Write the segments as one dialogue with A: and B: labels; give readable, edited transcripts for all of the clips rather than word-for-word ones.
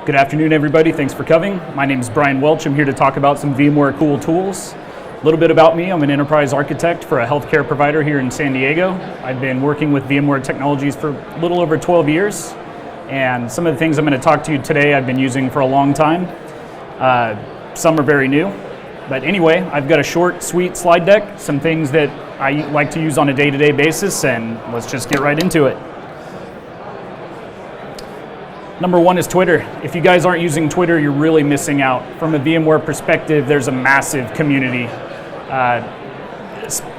A: Good afternoon, everybody. Thanks for coming. My name is Brian Welch. I'm here to talk about some VMware cool tools. A little bit about me. I'm an enterprise architect for a healthcare provider here in San Diego. I've been working with VMware technologies for a little over 12 years. And some of the things I'm going to talk to you today I've been using for a long time. Some are very new. But anyway, I've got a short, sweet slide deck, some things that I like to use on a day-to-day basis, and let's just get right into it. Number one is Twitter. If you guys aren't using Twitter, you're really missing out. From a VMware perspective, there's a massive community.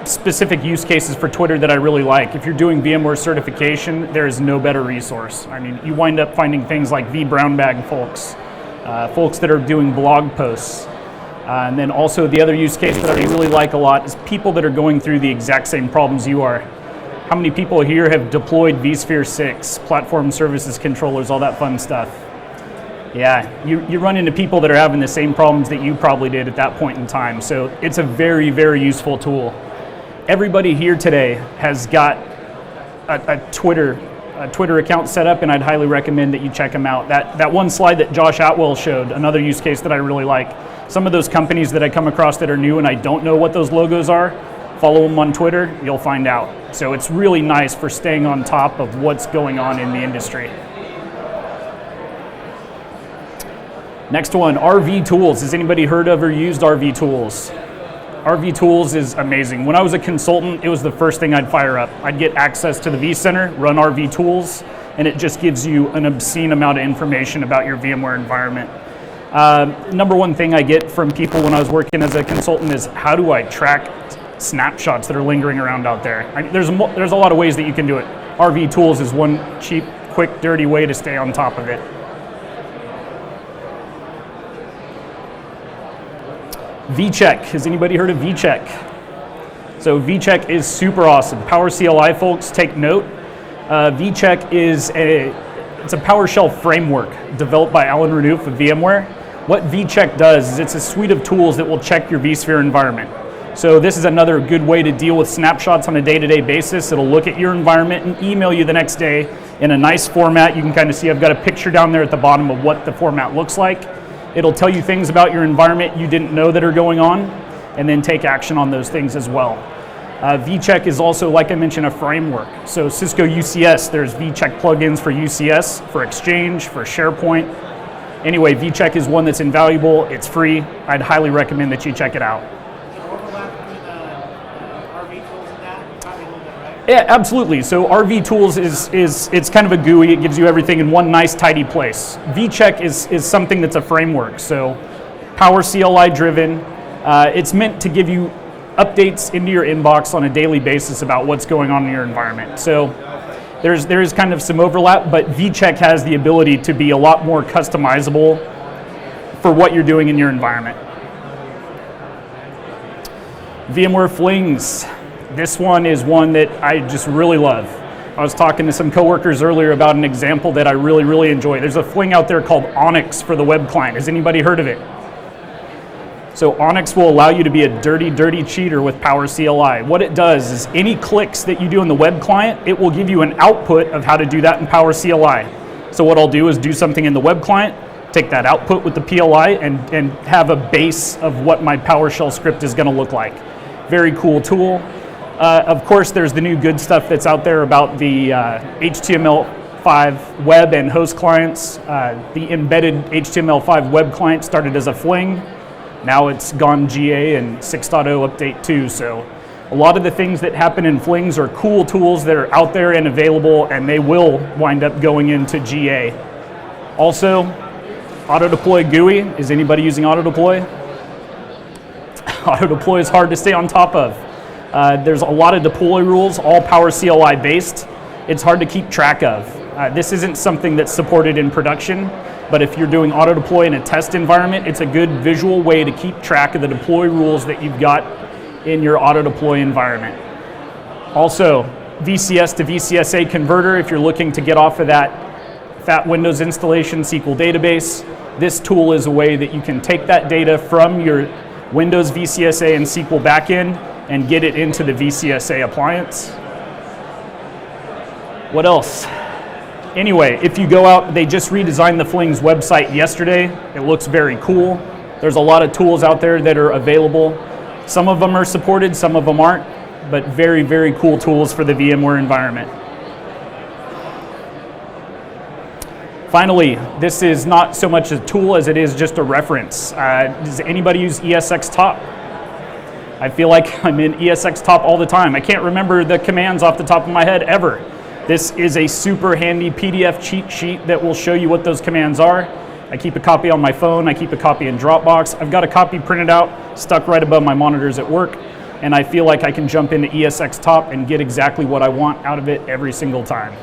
A: Specific use cases for Twitter that I really like. If you're doing VMware certification, there is no better resource. I mean, you wind up finding things like vBrownbag folks that are doing blog posts. And then also the other use case that I really like a lot is people that are going through the exact same problems you are. How many people here have deployed vSphere 6, platform services controllers, all that fun stuff? Yeah, you run into people that are having the same problems that you probably did at that point in time. So it's a very, very useful tool. Everybody here today has got a Twitter account set up, and I'd highly recommend that you check them out. That one slide that Josh Atwell showed, another use case that I really like. Some of those companies that I come across that are new and I don't know what those logos are, follow them on Twitter, you'll find out. So it's really nice for staying on top of what's going on in the industry. Next one, RVTools. Has anybody heard of or used RVTools? RVTools is amazing. When I was a consultant, it was the first thing I'd fire up. I'd get access to the vCenter, run RVTools, and it just gives you an obscene amount of information about your VMware environment. Number one thing I get from people when I was working as a consultant is, how do I track snapshots that are lingering around out there? There's a lot of ways that you can do it. RVTools is one cheap, quick, dirty way to stay on top of it. VCheck. Has anybody heard of VCheck? So VCheck is super awesome. Power CLI folks, take note. VCheck is it's a PowerShell framework developed by Alan Renouf of VMware. What VCheck does is it's a suite of tools that will check your vSphere environment. So this is another good way to deal with snapshots on a day-to-day basis. It'll look at your environment and email you the next day in a nice format. You can kind of see I've got a picture down there at the bottom of what the format looks like. It'll tell you things about your environment you didn't know that are going on, and then take action on those things as well. VCheck is also, like I mentioned, a framework. So Cisco UCS, there's VCheck plugins for UCS, for Exchange, for SharePoint. Anyway, VCheck is one that's invaluable. It's free. I'd highly recommend that you check it out. Yeah, absolutely. So RVTools it's kind of a GUI. It gives you everything in one nice, tidy place. VCheck is something that's a framework. So Power CLI driven. It's meant to give you updates into your inbox on a daily basis about what's going on in your environment. So there is kind of some overlap, but VCheck has the ability to be a lot more customizable for what you're doing in your environment. VMware Flings. This one is one that I just really love. I was talking to some coworkers earlier about an example that I really, really enjoy. There's a Fling out there called Onyx for the web client. Has anybody heard of it? So Onyx will allow you to be a dirty, dirty cheater with Power CLI. What it does is any clicks that you do in the web client, it will give you an output of how to do that in Power CLI. So what I'll do is do something in the web client, take that output with the PLI, and have a base of what my PowerShell script is going to look like. Very cool tool. Of course, there's the new good stuff that's out there about the HTML5 web and host clients. The embedded HTML5 web client started as a Fling. Now it's gone GA and 6.0 update 2. So a lot of the things that happen in Flings are cool tools that are out there and available, and they will wind up going into GA. Also, auto deploy GUI. Is anybody using auto deploy? Auto deploy is hard to stay on top of. There's a lot of deploy rules, all Power CLI based. It's hard to keep track of. This isn't something that's supported in production, but if you're doing auto deploy in a test environment, it's a good visual way to keep track of the deploy rules that you've got in your auto deploy environment. Also, VCS to VCSA converter, if you're looking to get off of that fat Windows installation SQL database, this tool is a way that you can take that data from your Windows VCSA and SQL backend and get it into the VCSA appliance. What else? Anyway, if you go out, they just redesigned the Flings website yesterday. It looks very cool. There's a lot of tools out there that are available. Some of them are supported, some of them aren't, but very, very cool tools for the VMware environment. Finally, this is not so much a tool as it is just a reference. Does anybody use ESX Top? I feel like I'm in ESX Top all the time. I can't remember the commands off the top of my head ever. This is a super handy PDF cheat sheet that will show you what those commands are. I keep a copy on my phone, I keep a copy in Dropbox. I've got a copy printed out, stuck right above my monitors at work, and I feel like I can jump into ESX Top and get exactly what I want out of it every single time.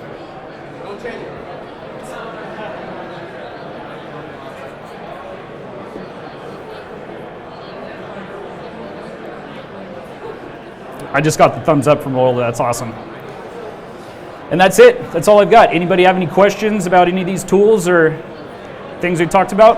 A: I just got the thumbs up from Oil, that's awesome. And that's it, that's all I've got. Anybody have any questions about any of these tools or things we talked about?